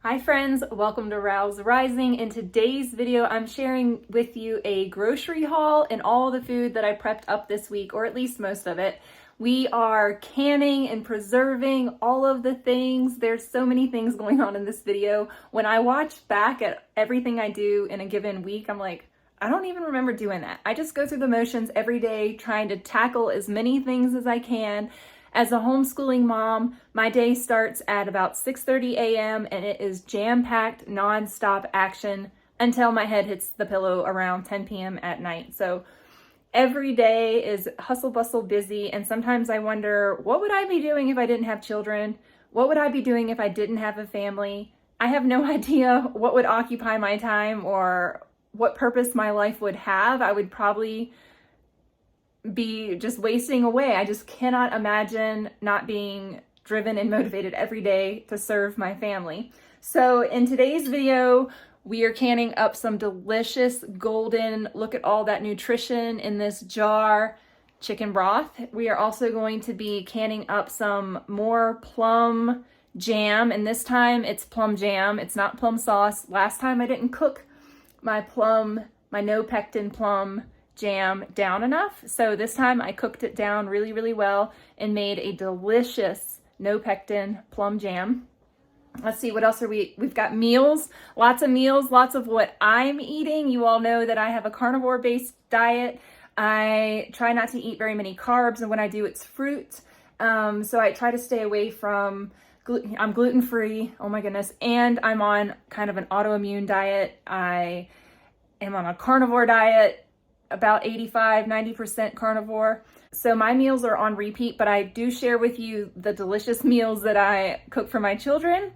Hi friends, welcome to Rouse Rising. In today's video, I'm sharing with you a grocery haul and all the food that I prepped up this week, or at least most of it. We are canning and preserving all of the things. There's so many things going on in this video. When I watch back at everything I do in a given week, I'm like, I don't even remember doing that. I just go through the motions every day, trying to tackle as many things as I can. As a homeschooling mom, my day starts at about 6:30 a.m. and it is jam-packed, non-stop action until my head hits the pillow around 10 p.m. at night. So every day is hustle, bustle, busy, and sometimes I wonder, what would I be doing if I didn't have children? What would I be doing if I didn't have a family? I have no idea what would occupy my time or what purpose my life would have. I would probably be just wasting away. I just cannot imagine not being driven and motivated every day to serve my family. So in today's video, we are canning up some delicious golden, look at all that nutrition in this jar, chicken broth. We are also going to be canning up some more plum jam, and this time it's plum jam. It's not plum sauce. Last time I didn't cook my no pectin plum jam down enough. So this time I cooked it down really, really well and made a delicious no pectin plum jam. Let's see, what else are we've got meals, lots of what I'm eating. You all know that I have a carnivore based diet. I try not to eat very many carbs, and when I do, it's fruit. So I try to stay away from gluten. I'm gluten free, oh my goodness, and I'm on kind of an autoimmune diet. I am on a carnivore diet, about 85-90% carnivore. So my meals are on repeat, but I do share with you the delicious meals that I cook for my children.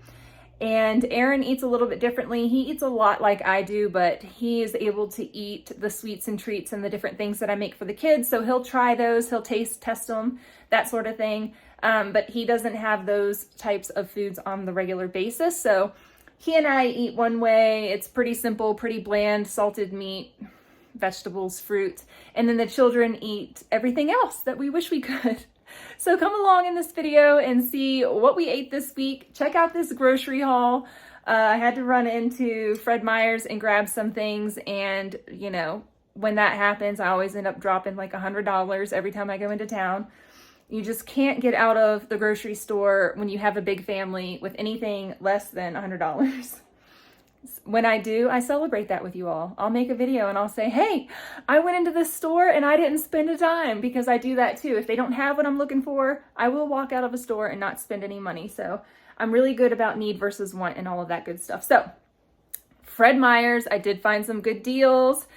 And Aaron eats a little bit differently. He eats a lot like I do, but he is able to eat the sweets and treats and the different things that I make for the kids. So he'll try those, he'll test them, that sort of thing. But he doesn't have those types of foods on the regular basis. So he and I eat one way. It's pretty simple, pretty bland, salted meat, vegetables, fruit, and then the children eat everything else that we wish we could. So come along in this video and see what we ate this week. Check out this grocery haul. I had to run into Fred Meyer's and grab some things, and you know, when that happens, I always end up dropping like $100 every time I go into town. You just can't get out of the grocery store when you have a big family with anything less than $100. When I do, I celebrate that with you all. I'll make a video and I'll say, hey, I went into this store and I didn't spend a dime, because I do that too. If they don't have what I'm looking for, I will walk out of a store and not spend any money. So I'm really good about need versus want and all of that good stuff. So Fred Meyer's, I did find some good deals.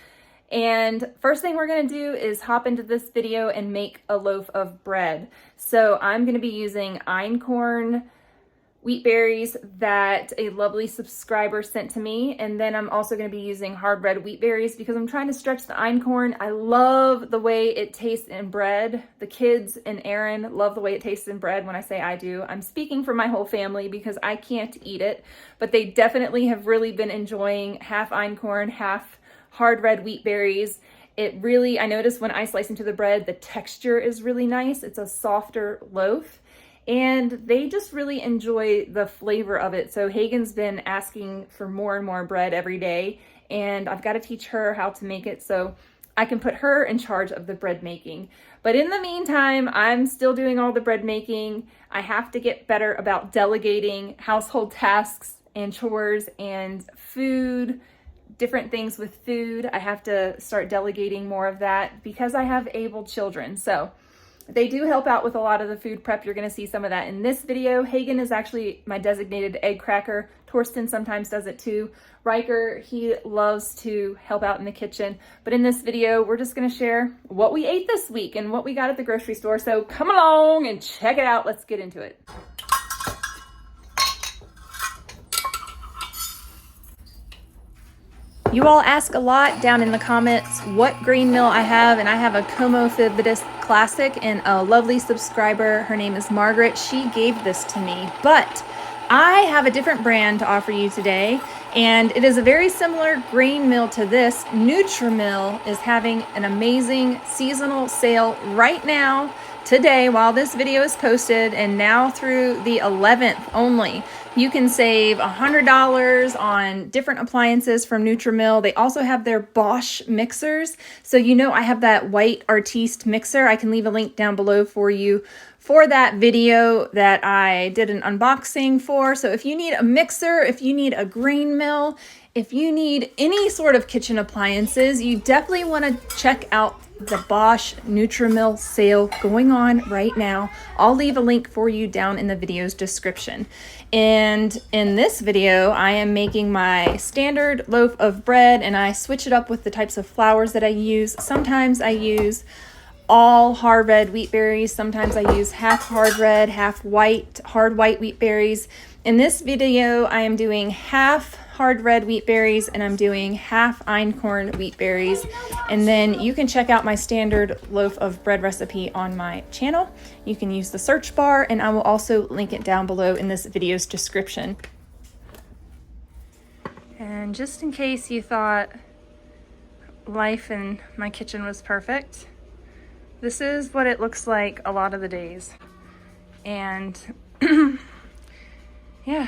And first thing we're going to do is hop into this video and make a loaf of bread. So I'm going to be using einkorn wheat berries that a lovely subscriber sent to me. And then I'm also going to be using hard red wheat berries because I'm trying to stretch the einkorn. I love the way it tastes in bread. The kids and Aaron love the way it tastes in bread. When I say I do, I'm speaking for my whole family because I can't eat it, but they definitely have really been enjoying half einkorn, half hard red wheat berries. It really, I notice when I slice into the bread, the texture is really nice. It's a softer loaf. And they just really enjoy the flavor of it. So Hagen's been asking for more and more bread every day, and I've got to teach her how to make it so I can put her in charge of the bread making. But in the meantime, I'm still doing all the bread making. I have to get better about delegating household tasks and chores and food, different things with food. I have to start delegating more of that because I have able children. So they do help out with a lot of the food prep. You're going to see some of that in this video. Hagen is actually my designated egg cracker. Torsten sometimes does it too. Riker, he loves to help out in the kitchen. But in this video, we're just going to share what we ate this week and what we got at the grocery store. So come along and check it out. Let's get into it. You all ask a lot down in the comments what grain mill I have, and I have a Como Fibidus Classic, and a lovely subscriber, her name is Margaret, she gave this to me. But I have a different brand to offer you today, and it is a very similar grain mill to this. Nutri-Mill is having an amazing seasonal sale right now, today, while this video is posted, and now through the 11th only. You can save $100 on different appliances from Nutrimil. They also have their Bosch mixers. So you know I have that white Artiste mixer. I can leave a link down below for you for that video that I did an unboxing for. So if you need a mixer, if you need a grain mill, if you need any sort of kitchen appliances, you definitely want to check out the Bosch Nutrimil sale going on right now. I'll leave a link for you down in the video's description. And in this video, I am making my standard loaf of bread, and I switch it up with the types of flours that I use. Sometimes I use all hard red wheat berries. Sometimes I use half hard red, half white, hard white wheat berries. In this video, I am doing half hard red wheat berries and I'm doing half einkorn wheat berries. And then you can check out my standard loaf of bread recipe on my channel. You can use the search bar, and I will also link it down below in this video's description. And just in case you thought life in my kitchen was perfect, this is what it looks like a lot of the days. And yeah,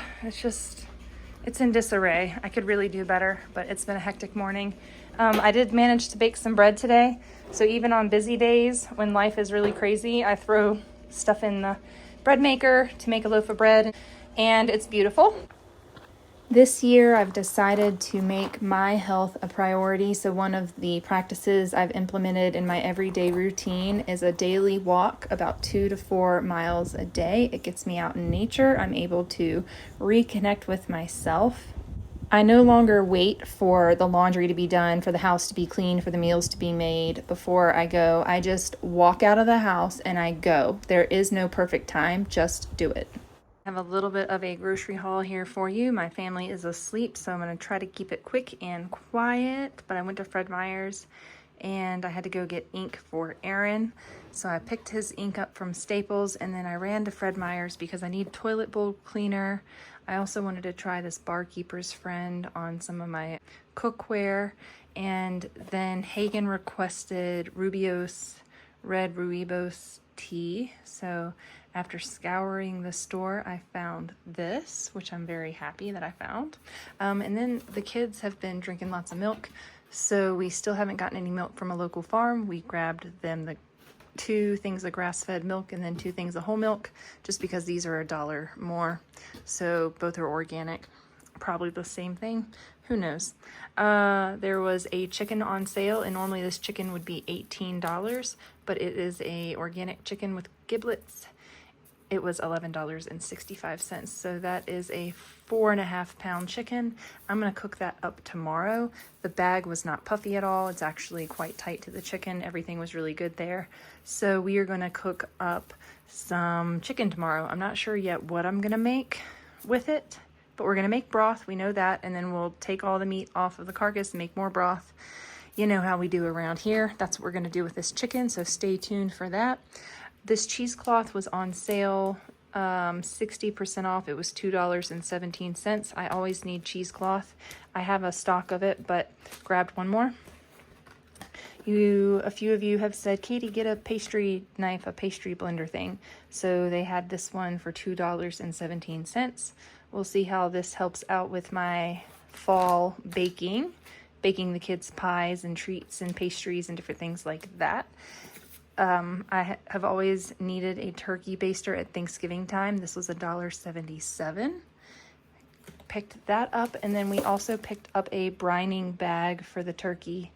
it's in disarray. I could really do better, but it's been a hectic morning. I did manage to bake some bread today. So even on busy days when life is really crazy, I throw stuff in the bread maker to make a loaf of bread, and it's beautiful. This year, I've decided to make my health a priority. So one of the practices I've implemented in my everyday routine is a daily walk about 2 to 4 miles a day. It gets me out in nature. I'm able to reconnect with myself. I no longer wait for the laundry to be done, for the house to be clean, for the meals to be made before I go. I just walk out of the house and I go. There is no perfect time, just do it. I have a little bit of a grocery haul here for you. My family is asleep, so I'm going to try to keep it quick and quiet. But I went to Fred Meyer's and I had to go get ink for Aaron. So I picked his ink up from Staples, and then I ran to Fred Meyer's because I need toilet bowl cleaner. I also wanted to try this Barkeeper's Friend on some of my cookware. And then Hagen requested Rubio's Red Rooibos tea. So after scouring the store, I found this, which I'm very happy that I found. And then the kids have been drinking lots of milk, so we still haven't gotten any milk from a local farm. We grabbed them the 2 things of grass-fed milk and then 2 things of whole milk, just because these are $1 more. So both are organic, probably the same thing. Who knows? There was a chicken on sale, and normally this chicken would be $18, but it is a organic chicken with giblets. It was $11.65. So that is a 4.5 pound chicken. I'm going to cook that up tomorrow. The bag was not puffy at all. It's actually quite tight to the chicken. Everything was really good there. So we are going to cook up some chicken tomorrow. I'm not sure yet what I'm going to make with it, but we're going to make broth. We know that. And then we'll take all the meat off of the carcass and make more broth. You know how we do around here. That's what we're going to do with this chicken. So stay tuned for that. This cheesecloth was on sale, 60% off. It was $2.17. I always need cheesecloth. I have a stock of it, but grabbed one more. A few of you have said, Katie, get a pastry knife, a pastry blender thing. So they had this one for $2.17. We'll see how this helps out with my fall baking the kids pies and treats and pastries and different things like that. I have always needed a turkey baster at Thanksgiving time. This was $1.77. Picked that up, and then we also picked up a brining bag for the turkey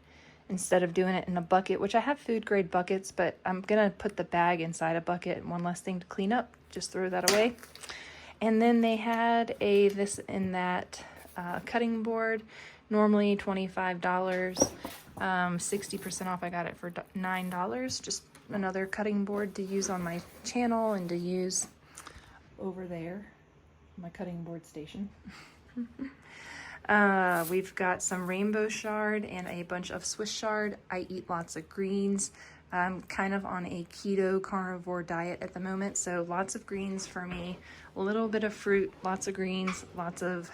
instead of doing it in a bucket, which I have food grade buckets, but I'm gonna put the bag inside a bucket. One less thing to clean up, just throw that away. And then they had a this and that cutting board, normally $25. 60% off. I got it for $9. Just another cutting board to use on my channel and to use over there, my cutting board station. We've got some rainbow chard and a bunch of Swiss chard. I eat lots of greens. I'm kind of on a keto carnivore diet at the moment, so lots of greens for me, a little bit of fruit, lots of greens, lots of,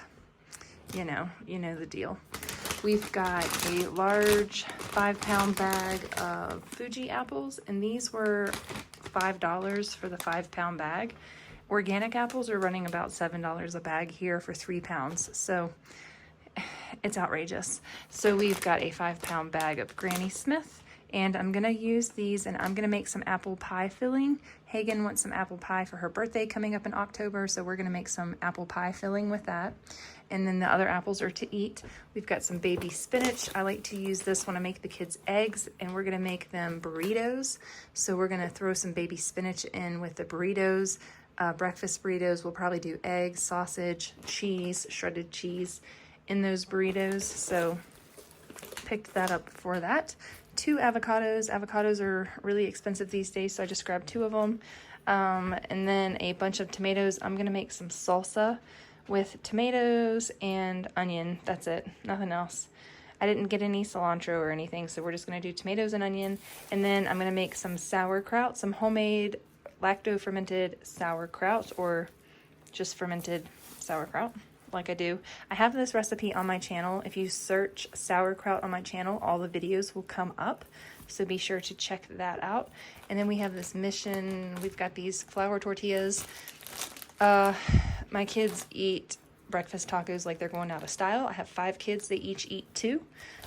you know the deal. We've got a large 5-pound bag of Fuji apples, and these were $5 for the 5-pound bag. Organic apples are running about $7 a bag here for 3 pounds. So it's outrageous. So we've got a 5-pound bag of Granny Smith, and I'm gonna use these and I'm gonna make some apple pie filling. Hagen wants some apple pie for her birthday coming up in October, so we're gonna make some apple pie filling with that. And then the other apples are to eat. We've got some baby spinach. I like to use this when I make the kids eggs, and we're gonna make them burritos. So we're gonna throw some baby spinach in with the burritos. Breakfast burritos, we'll probably do eggs, sausage, cheese, shredded cheese in those burritos. So picked that up for that. 2 avocados. Avocados are really expensive these days, so I just grabbed 2 of them. And then a bunch of tomatoes. I'm gonna make some salsa with tomatoes and onion. That's it, nothing else. I didn't get any cilantro or anything, so we're just gonna do tomatoes and onion. And then I'm gonna make some sauerkraut, some homemade lacto-fermented sauerkraut, or just fermented sauerkraut like I do. I have this recipe on my channel. If you search sauerkraut on my channel, all the videos will come up, so be sure to check that out. And then we have this mission. We've got these flour tortillas. My kids eat breakfast tacos like they're going out of style. I have 5 kids, they each eat 2.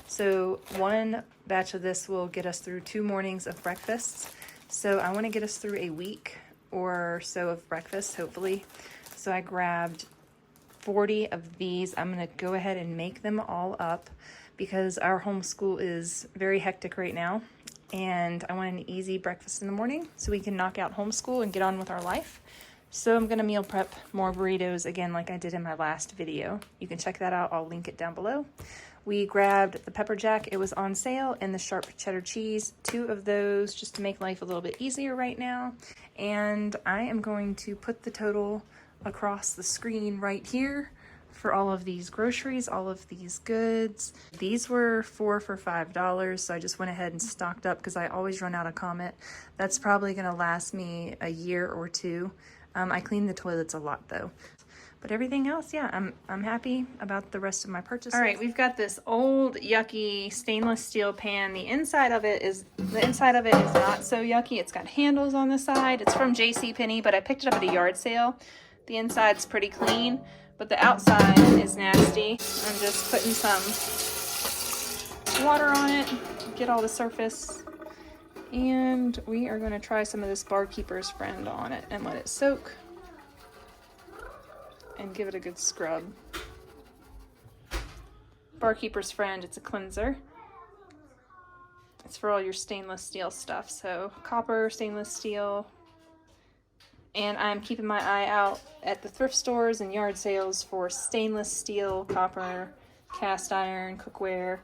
So 1 batch of this will get us through 2 mornings of breakfasts. So I want to get us through a week or so of breakfast, hopefully. So I grabbed 40 of these. I'm going to go ahead and make them all up because our homeschool is very hectic right now. And I want an easy breakfast in the morning so we can knock out homeschool and get on with our life. So I'm going to meal prep more burritos again like I did in my last video. You can check that out. I'll link it down below. We grabbed the pepper jack. It was on sale, and the sharp cheddar cheese. 2 of those just to make life a little bit easier right now. And I am going to put the total across the screen right here for all of these groceries, all of these goods. These were 4 for $5, so I just went ahead and stocked up because I always run out of Comet. That's probably going to last me a year or 2. I clean the toilets a lot though. But everything else, yeah, I'm happy about the rest of my purchases. All right, we've got this old yucky stainless steel pan. The inside of it is not so yucky. It's got handles on the side. It's from JCPenney, but I picked it up at a yard sale. The inside's pretty clean, but the outside is nasty. I'm just putting some water on it, get all the surface. And we are going to try some of this Barkeeper's Friend on it and let it soak and give it a good scrub. Barkeeper's Friend, it's a cleanser. It's for all your stainless steel stuff. So copper, stainless steel. And I'm keeping my eye out at the thrift stores and yard sales for stainless steel, copper, cast iron, cookware,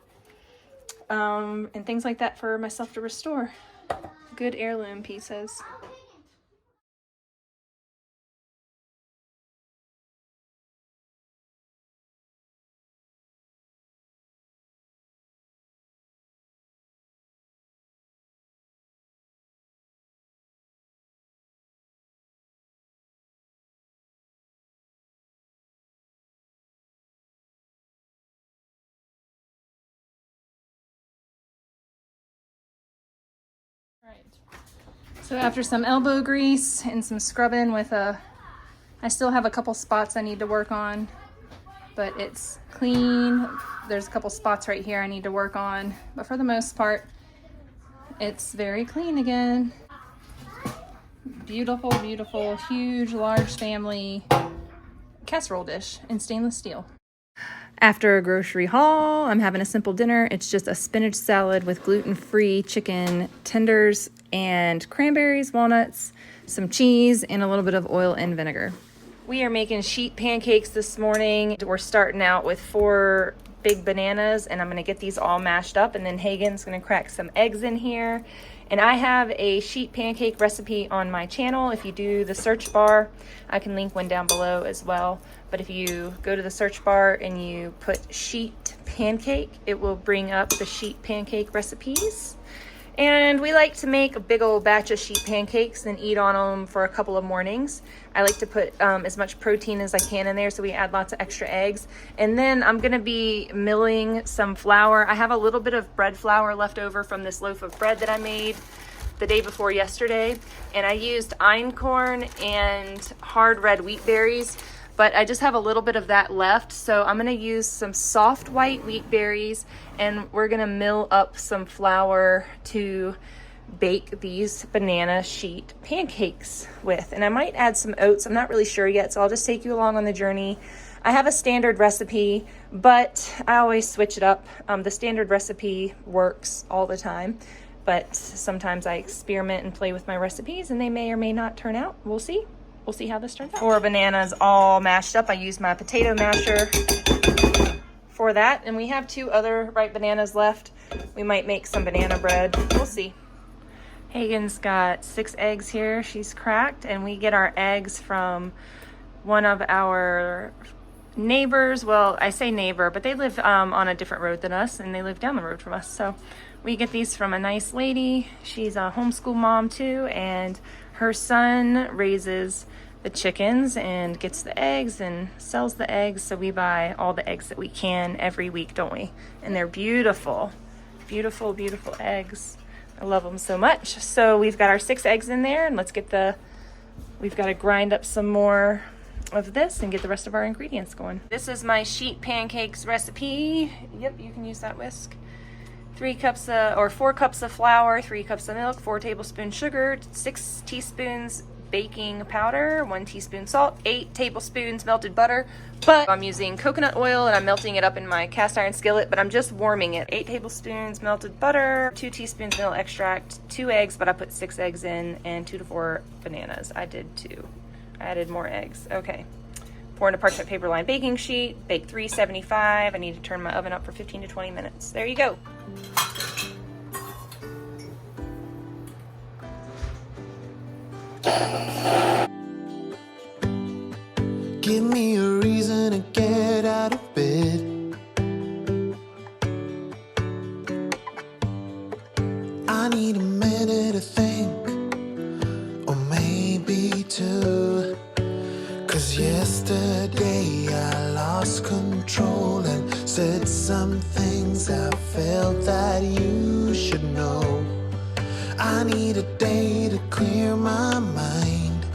and things like that for myself to restore. Good heirloom pieces. Right. So after some elbow grease and some scrubbing with I still have a couple spots I need to work on, but it's clean. There's a couple spots right here I need to work on, but for the most part, it's very clean again. Beautiful, beautiful, huge, large family casserole dish in stainless steel. After a grocery haul, I'm having a simple dinner. It's just a spinach salad with gluten-free chicken tenders and cranberries, walnuts, some cheese, and a little bit of oil and vinegar. We are making sheet pancakes this morning. We're starting out with 4 big bananas, and I'm gonna get these all mashed up, and then Hagen's gonna crack some eggs in here. And I have a sheet pancake recipe on my channel. If you do the search bar, I can link one down below as well. But if you go to the search bar and you put sheet pancake, it will bring up the sheet pancake recipes. And we like to make a big old batch of sheet pancakes and eat on them for a couple of mornings. I like to put as much protein as I can in there, so we add lots of extra eggs. And then I'm gonna be milling some flour. I have a little bit of bread flour left over from this loaf of bread that I made the day before yesterday, and I used einkorn and hard red wheat berries, but I just have a little bit of that left. So I'm gonna use some soft white wheat berries, and we're gonna mill up some flour to bake these banana sheet pancakes with. And I might add some oats, I'm not really sure yet, so I'll just take you along on the journey. I have a standard recipe, but I always switch it up. The standard recipe works all the time, but sometimes I experiment and play with my recipes, and they may or may not turn out. We'll see. We'll see how this turns out. 4 bananas all mashed up. I used my potato masher for that, and we have 2 other ripe bananas left. We might make some banana bread. We'll see. Hagen's got 6 eggs here. She's cracked, and we get our eggs from one of our neighbors. Well, I say neighbor, but they live on a different road than us, and they live down the road from us. So we get these from a nice lady. She's a homeschool mom too, and her son raises the chickens and gets the eggs and sells the eggs. So we buy all the eggs that we can every week, don't we? And they're beautiful, beautiful, beautiful eggs. I love them so much. So we've got our 6 eggs in there, and we've got to grind up some more of this and get the rest of our ingredients going. This is my sheet pancakes recipe. Yep, you can use that whisk. 4 cups of flour, 3 cups of milk, 4 tablespoons sugar, 6 teaspoons baking powder, 1 teaspoon salt, 8 tablespoons melted butter. But I'm using coconut oil, and I'm melting it up in my cast iron skillet, but I'm just warming it. 8 tablespoons melted butter, 2 teaspoons vanilla extract, 2 eggs, but I put 6 eggs in, and 2 to 4 bananas. I did 2. I added more eggs. Okay. Pour in a parchment paper lined baking sheet. Bake 375. I need to turn my oven up for 15 to 20 minutes. There you go. Give me a reason to get out of bed. I need a minute to think, or maybe 2. 'Cause yesterday I lost control and said some things I felt that you should know. I need a day to clear my mind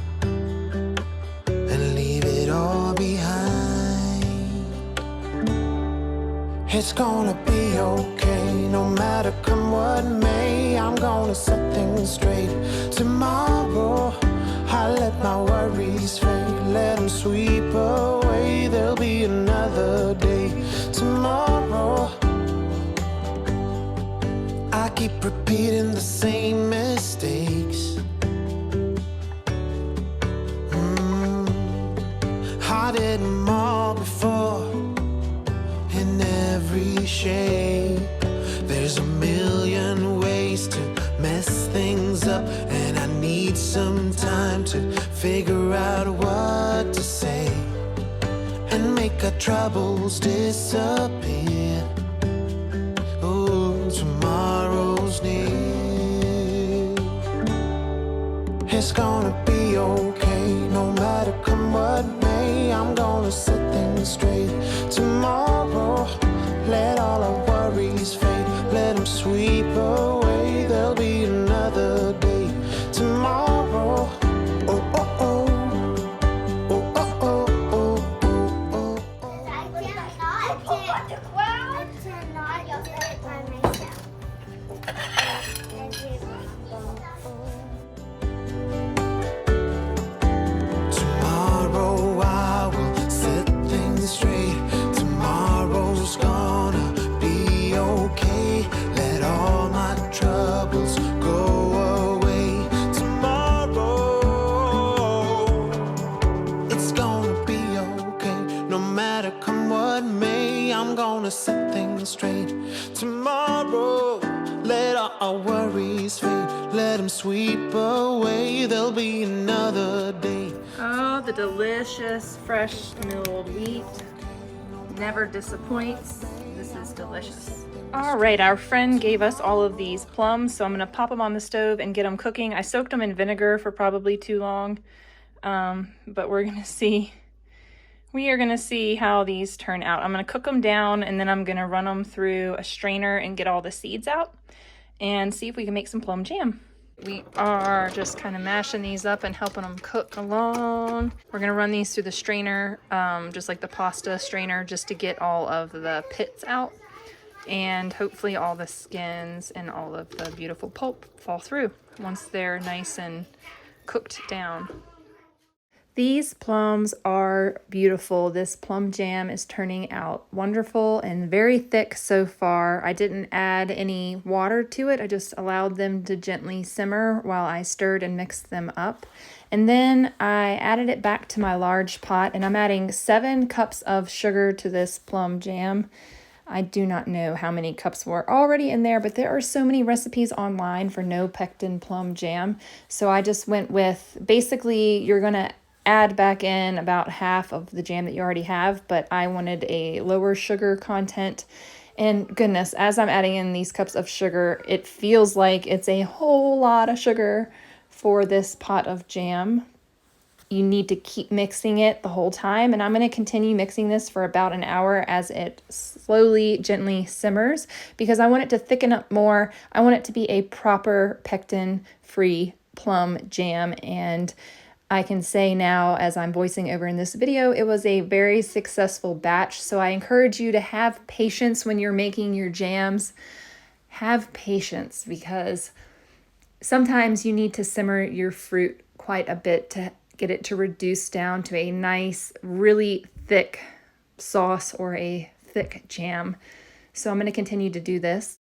and leave it all behind. It's gonna be okay, no matter come what may. I'm gonna set things straight. Tomorrow I let my worries fade, let them sweep away. There'll be another day tomorrow. I keep repeating the same mistakes. I did them all before, in every shape. There's a million ways to mess things up, and I need some time to figure out what to say and make our troubles disappear. Oh, tomorrow's near. It's gonna be okay, no matter come what may. I'm gonna set things straight tomorrow. Let all our worries fade, let them sweep away. There'll be another day tomorrow. Oh, oh, oh. Oh, oh, oh, oh, oh, oh. Tomorrow I will set things straight. Tomorrow's gonna be okay. Let all my troubles go away. Tomorrow it's gonna be okay. No matter come what may, I'm gonna set things straight. Tomorrow let all our worries fade, let them sweep away. There'll be another day. Oh, the delicious fresh milled wheat never disappoints. This is delicious. All right, our friend gave us all of these plums, so I'm gonna pop them on the stove and get them cooking. I soaked them in vinegar for probably too long, but we're gonna see. We are gonna see how these turn out. I'm gonna cook them down, and then I'm gonna run them through a strainer and get all the seeds out and see if we can make some plum jam. We are just kind of mashing these up and helping them cook along. We're gonna run these through the strainer, just like the pasta strainer, just to get all of the pits out. And hopefully all the skins and all of the beautiful pulp fall through once they're nice and cooked down. These plums are beautiful. This plum jam is turning out wonderful and very thick so far. I didn't add any water to it. I just allowed them to gently simmer while I stirred and mixed them up. And then I added it back to my large pot, and I'm adding 7 cups of sugar to this plum jam. I do not know how many cups were already in there, but there are so many recipes online for no pectin plum jam. So I just went with, basically you're gonna add back in about half of the jam that you already have, but I wanted a lower sugar content. And goodness, as I'm adding in these cups of sugar, it feels like it's a whole lot of sugar for this pot of jam. You need to keep mixing it the whole time, and I'm going to continue mixing this for about an hour as it slowly, gently simmers, because I want it to thicken up more. I want it to be a proper pectin-free plum jam, and I can say now, as I'm voicing over in this video, it was a very successful batch. So I encourage you to have patience when you're making your jams. Have patience, because sometimes you need to simmer your fruit quite a bit to get it to reduce down to a nice, really thick sauce or a thick jam. So I'm going to continue to do this.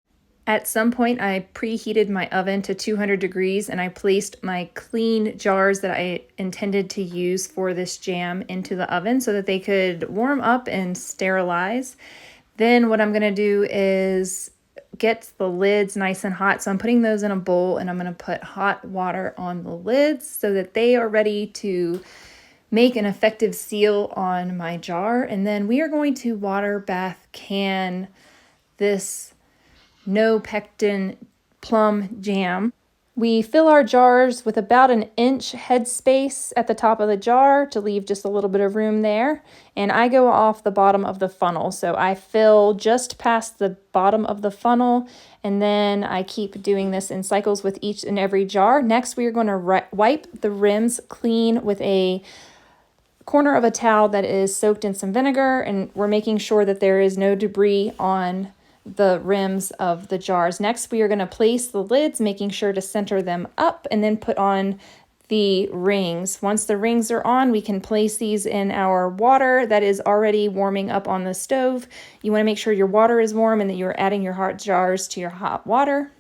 At some point, I preheated my oven to 200 degrees and I placed my clean jars that I intended to use for this jam into the oven so that they could warm up and sterilize. Then what I'm going to do is get the lids nice and hot. So I'm putting those in a bowl and I'm going to put hot water on the lids so that they are ready to make an effective seal on my jar. And then we are going to water bath can this no pectin plum jam. We fill our jars with about an inch headspace at the top of the jar to leave just a little bit of room there. And I go off the bottom of the funnel. So I fill just past the bottom of the funnel, and then I keep doing this in cycles with each and every jar. Next, we are going to wipe the rims clean with a corner of a towel that is soaked in some vinegar, and we're making sure that there is no debris on the rims of the jars. Next, we are going to place the lids, making sure to center them up, and then put on the rings. Once the rings are on, we can place these in our water that is already warming up on the stove. You want to make sure your water is warm and that you're adding your hot jars to your hot water.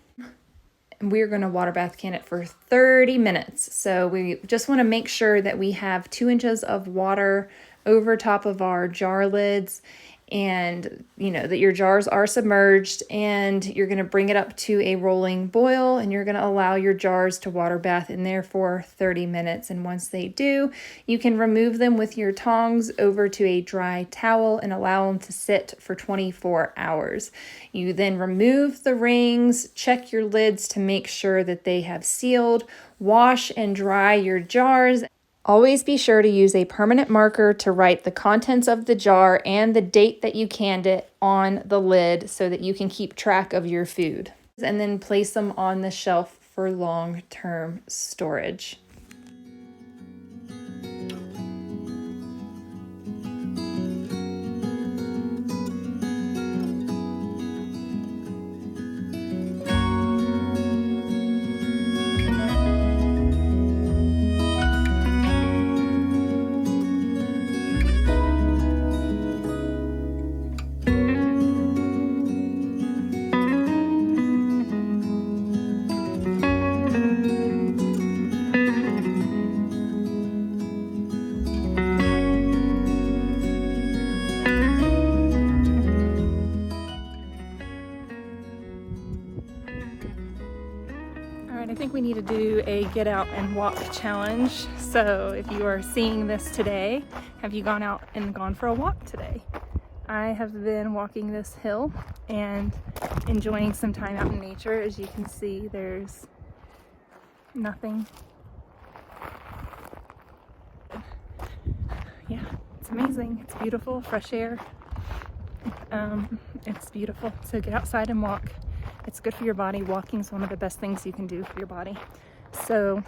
And we're going to water bath can it for 30 minutes. So we just want to make sure that we have 2 inches of water over top of our jar lids, and that your jars are submerged, and you're going to bring it up to a rolling boil, and you're going to allow your jars to water bath in there for 30 minutes. And once they do, you can remove them with your tongs over to a dry towel and allow them to sit for 24 hours. You then remove the rings, check your lids to make sure that they have sealed, wash and dry your jars. Always be sure to use a permanent marker to write the contents of the jar and the date that you canned it on the lid so that you can keep track of your food. And then place them on the shelf for long-term storage. I think we need to do a get out and walk challenge. So if you are seeing this today, have you gone out and gone for a walk today? I have been walking this hill and enjoying some time out in nature. As you can see, there's nothing. Yeah, it's amazing. It's beautiful, fresh air. It's beautiful. So get outside and walk. It's good for your body. Walking is one of the best things you can do for your body. So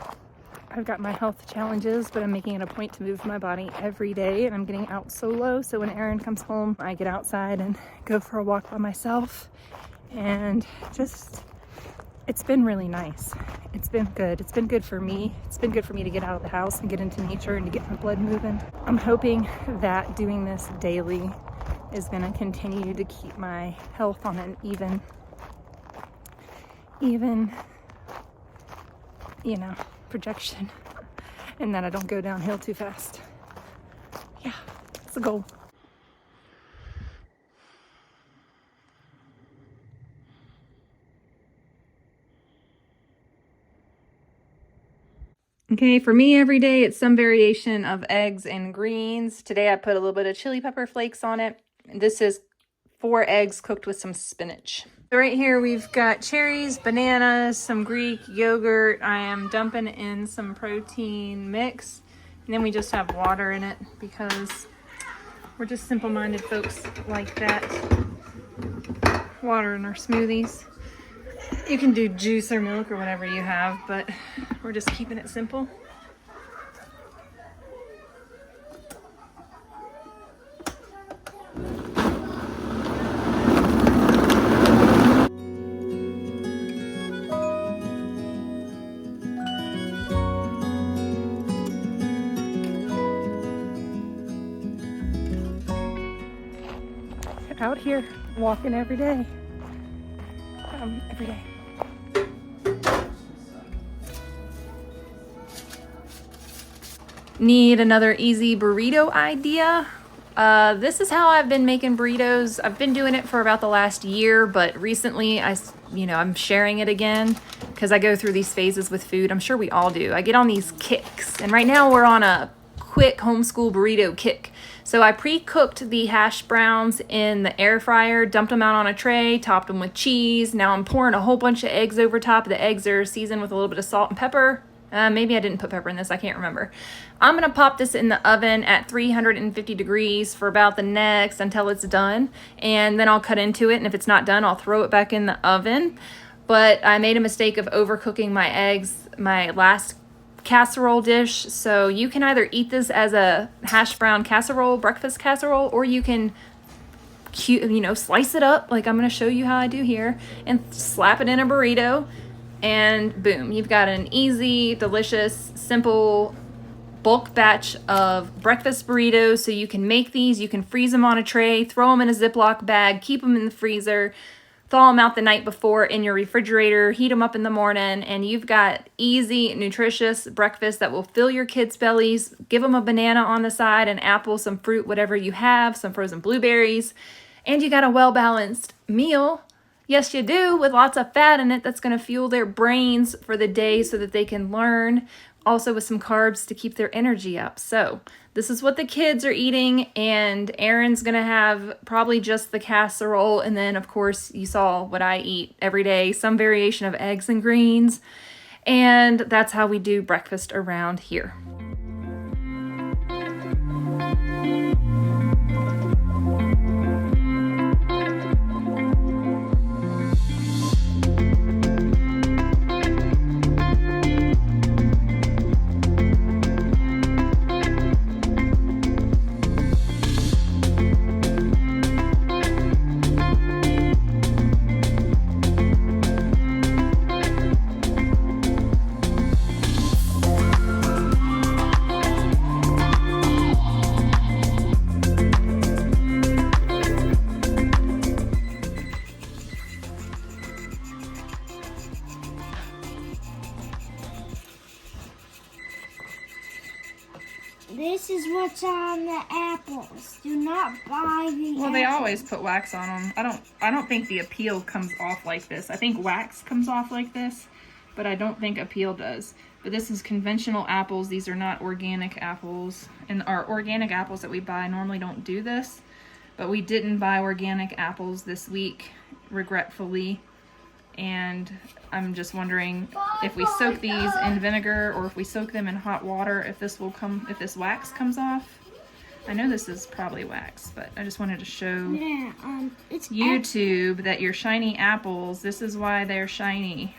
I've got my health challenges, but I'm making it a point to move my body every day, and I'm getting out solo. So when Aaron comes home, I get outside and go for a walk by myself. And just, it's been really nice. It's been good. It's been good for me. It's been good for me to get out of the house and get into nature and to get my blood moving. I'm hoping that doing this daily is going to continue to keep my health on an even, you know, projection, and that I don't go downhill too fast. Yeah, that's the goal. Okay, for me every day it's some variation of eggs and greens. Today I put a little bit of chili pepper flakes on it. This is 4 eggs cooked with some spinach. So right here we've got cherries, bananas, some Greek yogurt. I am dumping in some protein mix, and then we just have water in it because we're just simple-minded folks like that. Water in our smoothies. You can do juice or milk or whatever you have, but we're just keeping it simple. Out here walking every day. Every day. Need another easy burrito idea? This is how I've been making burritos. I've been doing it for about the last year, but recently I'm sharing it again because I go through these phases with food. I'm sure we all do. I get on these kicks, and right now we're on a quick homeschool burrito kick. So I pre-cooked the hash browns in the air fryer, dumped them out on a tray, topped them with cheese. Now I'm pouring a whole bunch of eggs over top. The eggs are seasoned with a little bit of salt and pepper. Maybe I didn't put pepper in this, I can't remember. I'm gonna pop this in the oven at 350 degrees for about the next until it's done. And then I'll cut into it, and if it's not done, I'll throw it back in the oven. But I made a mistake of overcooking my eggs, my last casserole dish. So you can either eat this as a hash brown casserole, breakfast casserole, or you can slice it up like I'm going to show you how I do here and slap it in a burrito, and boom, you've got an easy, delicious, simple bulk batch of breakfast burritos. So you can make these, you can freeze them on a tray, throw them in a Ziploc bag, keep them in the freezer, thaw them out the night before in your refrigerator, heat them up in the morning, and you've got easy, nutritious breakfast that will fill your kids' bellies. Give them a banana on the side, an apple, some fruit, whatever you have, some frozen blueberries, and you got a well-balanced meal. Yes, you do, with lots of fat in it that's going to fuel their brains for the day so that they can learn. Also with some carbs to keep their energy up. So this is what the kids are eating, and Aaron's gonna have probably just the casserole, and then of course you saw what I eat every day, some variation of eggs and greens, and that's how we do breakfast around here. This is what's on the apples. Do not buy the Well, they always put wax on them. I don't think the appeal comes off like this. I think wax comes off like this, but I don't think appeal does. But this is conventional apples. These are not organic apples. And our organic apples that we buy normally don't do this. But we didn't buy organic apples this week, regretfully. And I'm just wondering if we soak these in vinegar or if we soak them in hot water, if this wax comes off. I know this is probably wax, but I just wanted to show Yeah, it's YouTube that your shiny apples, this is why they're shiny.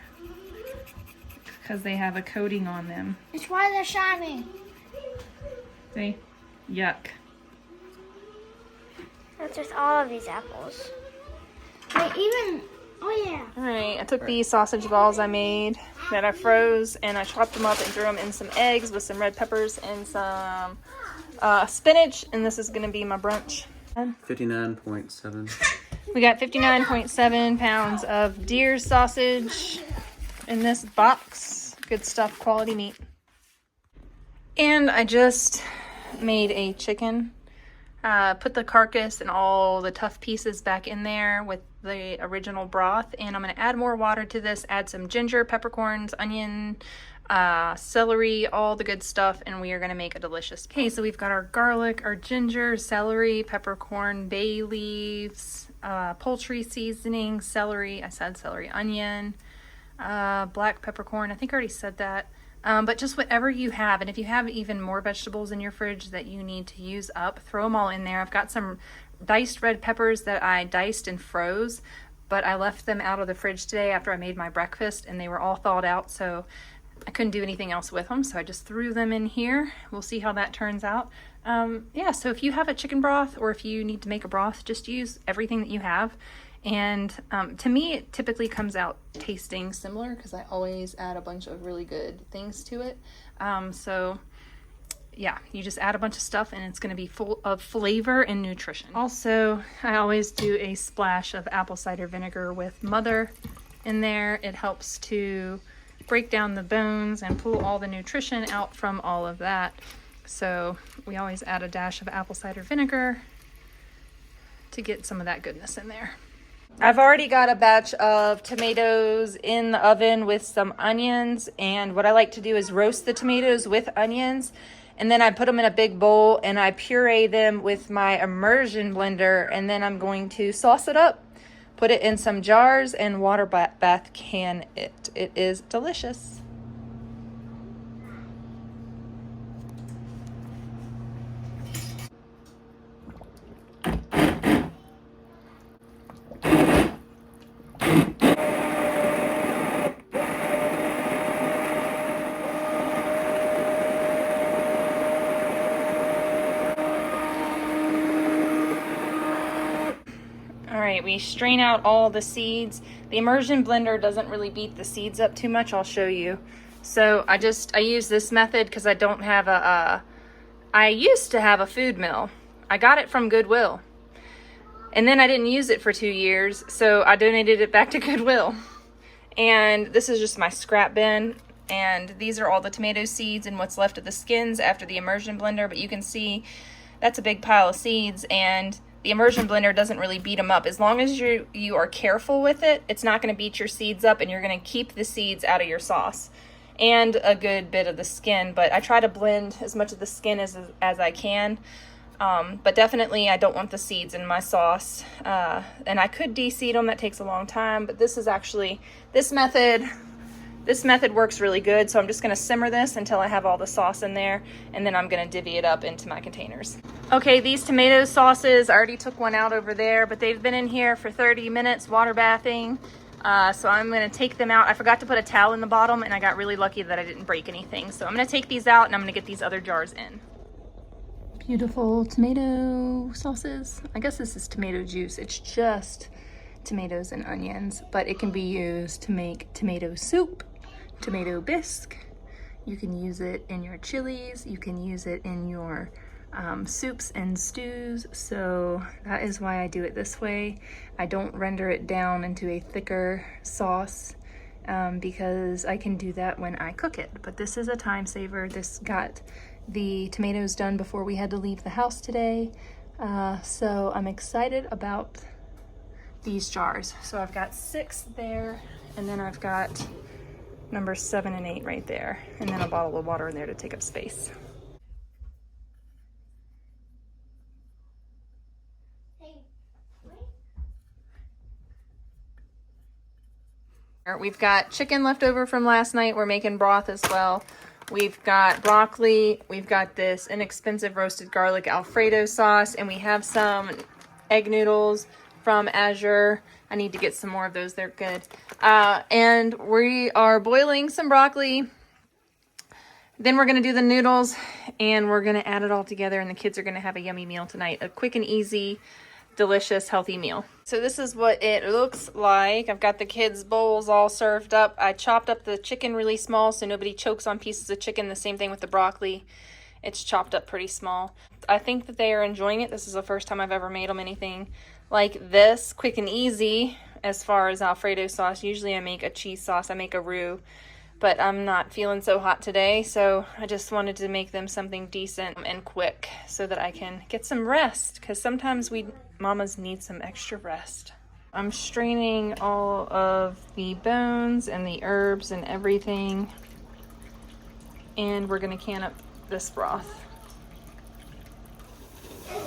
Because they have a coating on them. It's why they're shiny. See? Yuck. That's just all of these apples. Wait, even, oh yeah. Alright, I took these sausage balls I made that I froze and I chopped them up and threw them in some eggs with some red peppers and some spinach, and this is going to be my brunch. 59.7. We got 59.7 pounds of deer sausage in this box. Good stuff, quality meat. And I just made a chicken. Put the carcass and all the tough pieces back in there with the original broth, and I'm going to add more water to this, add some ginger, peppercorns, onion, celery, all the good stuff, and we are going to make a delicious. Okay, so we've got our garlic, our ginger, celery, peppercorn, bay leaves, poultry seasoning, celery, I said celery, onion, black peppercorn, I think I already said that. But just whatever you have, and if you have even more vegetables in your fridge that you need to use up, throw them all in there. I've got some diced red peppers that I diced and froze, but I left them out of the fridge today after I made my breakfast, and they were all thawed out, so I couldn't do anything else with them, so I just threw them in here. We'll see how that turns out. Yeah, so if you have a chicken broth, or if you need to make a broth, just use everything that you have. And to me, it typically comes out tasting similar because I always add a bunch of really good things to it. So yeah, you just add a bunch of stuff and it's going to be full of flavor and nutrition. Also, I always do a splash of apple cider vinegar with Mother in there. It helps to break down the bones and pull all the nutrition out from all of that. So we always add a dash of apple cider vinegar to get some of that goodness in there. I've already got a batch of tomatoes in the oven with some onions, and what I like to do is roast the tomatoes with onions, and then I put them in a big bowl and I puree them with my immersion blender, and then I'm going to sauce it up, put it in some jars, and water bath can it. It is delicious. We strain out all the seeds. The immersion blender doesn't really beat the seeds up too much. I'll show you. So I use this method because I don't have I used to have a food mill. I got it from Goodwill, and then I didn't use it for 2 years, so I donated it back to Goodwill. And this is just my scrap bin, and these are all the tomato seeds and what's left of the skins after the immersion blender. But you can see that's a big pile of seeds, and the immersion blender doesn't really beat them up. As long as you are careful with it, it's not going to beat your seeds up, and you're going to keep the seeds out of your sauce and a good bit of the skin. But I try to blend as much of the skin as I can. But definitely I don't want the seeds in my sauce. And I could de-seed them. That takes a long time. But this is actually, this method works really good. So I'm just going to simmer this until I have all the sauce in there, and then I'm going to divvy it up into my containers. Okay, these tomato sauces, I already took one out over there, but they've been in here for 30 minutes water bathing. So I'm going to take them out. I forgot to put a towel in the bottom, and I got really lucky that I didn't break anything. So I'm going to take these out, and I'm going to get these other jars in. Beautiful tomato sauces. I guess this is tomato juice. It's just tomatoes and onions, but it can be used to make tomato soup, tomato bisque. You can use it in your chilies. You can use it in your soups and stews. So that is why I do it this way. I don't render it down into a thicker sauce because I can do that when I cook it. But this is a time saver. This got the tomatoes done before we had to leave the house today. So I'm excited about these jars. So I've got 6 there, and then I've got numbers 7 and 8 right there, and then a bottle of water in there to take up space. We've got chicken left over from last night. We're making broth as well. We've got broccoli. We've got this inexpensive roasted garlic Alfredo sauce. And we have some egg noodles from Azure. I need to get some more of those. They're good. And we are boiling some broccoli. Then we're going to do the noodles and we're going to add it all together, and the kids are going to have a yummy meal tonight. A quick and easy, delicious, healthy meal. So this is what it looks like. I've got the kids' bowls all served up. I chopped up the chicken really small so nobody chokes on pieces of chicken. The same thing with the broccoli. It's chopped up pretty small. I think that they are enjoying it. This is the first time I've ever made them anything like this, quick and easy as far as Alfredo sauce. Usually I make a cheese sauce. I make a roux. But I'm not feeling so hot today, so I just wanted to make them something decent and quick so that I can get some rest, because sometimes we mamas need some extra rest. I'm straining all of the bones and the herbs and everything, and we're going to can up this broth.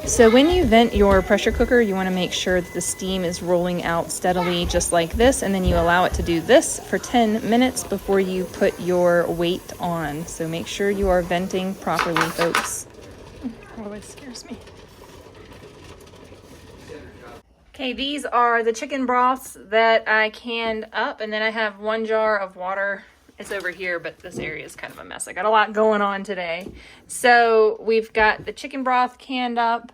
So when you vent your pressure cooker, you want to make sure that the steam is rolling out steadily just like this, and then you allow it to do this for 10 minutes before you put your weight on. So make sure you are venting properly, folks. Oh, it scares me. Okay, these are the chicken broths that I canned up, and then I have 1 jar of water. It's over here, but this area is kind of a mess. I got a lot going on today. So we've got the chicken broth canned up,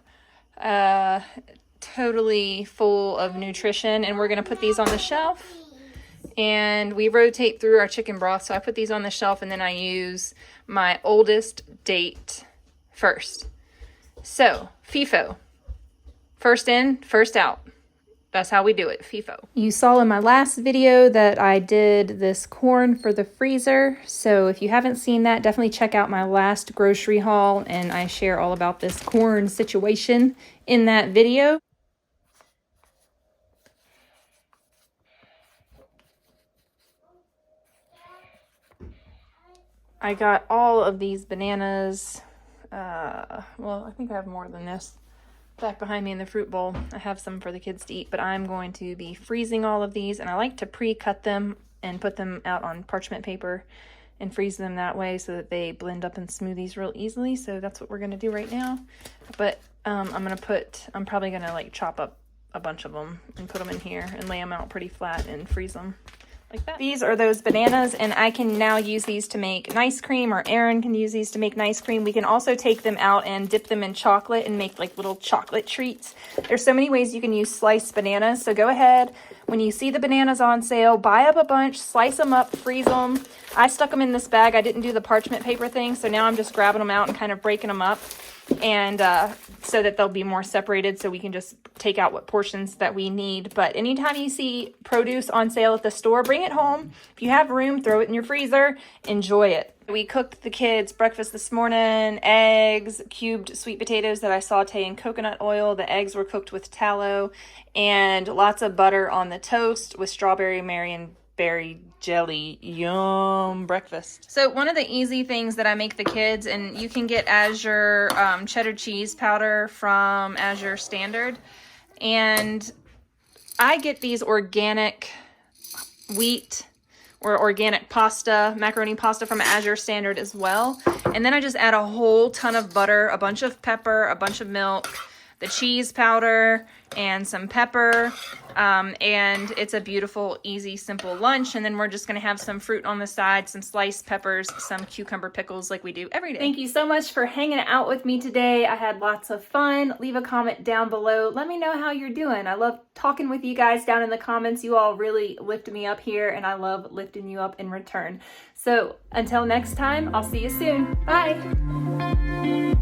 totally full of nutrition, and we're going to put these on the shelf. And we rotate through our chicken broth. So I put these on the shelf, and then I use my oldest date first. So FIFO, first in, first out. That's how we do it, FIFO. You saw in my last video that I did this corn for the freezer. So if you haven't seen that, definitely check out my last grocery haul, and I share all about this corn situation in that video. I got all of these bananas. Well, I think I have more than this. Back behind me in the fruit bowl, I have some for the kids to eat, but I'm going to be freezing all of these, and I like to pre-cut them and put them out on parchment paper and freeze them that way so that they blend up in smoothies real easily. So that's what we're going to do right now. But I'm probably going to like chop up a bunch of them and put them in here and lay them out pretty flat and freeze them like that. These are those bananas, and I can now use these to make nice cream, or Aaron can use these to make nice cream. We can also take them out and dip them in chocolate and make like little chocolate treats. There's so many ways you can use sliced bananas. So go ahead, when you see the bananas on sale, buy up a bunch, slice them up, freeze them. I stuck them in this bag. I didn't do the parchment paper thing, so now I'm just grabbing them out and kind of breaking them up, and so that they'll be more separated, so we can just take out what portions that we need. But anytime you see produce on sale at the store, bring it home. If you have room, throw it in your freezer. Enjoy it. We cooked the kids breakfast this morning: eggs, cubed sweet potatoes that I saute in coconut oil. The eggs were cooked with tallow, and lots of butter on the toast with strawberry Marionberry jelly. Yum breakfast. So one of the easy things that I make the kids, and you can get Azure cheddar cheese powder from Azure Standard, and I get these organic wheat or organic pasta, macaroni pasta from Azure Standard as well. And then I just add a whole ton of butter, a bunch of pepper, a bunch of milk, the cheese powder, and some pepper, and it's a beautiful, easy, simple lunch. And then we're just going to have some fruit on the side, some sliced peppers, some cucumber pickles like we do every day. Thank you so much for hanging out with me today. I had lots of fun. Leave a comment down below. Let me know how you're doing. I love talking with you guys down in the comments. You all really lift me up here, and I love lifting you up in return. So until next time, I'll see you soon. Bye.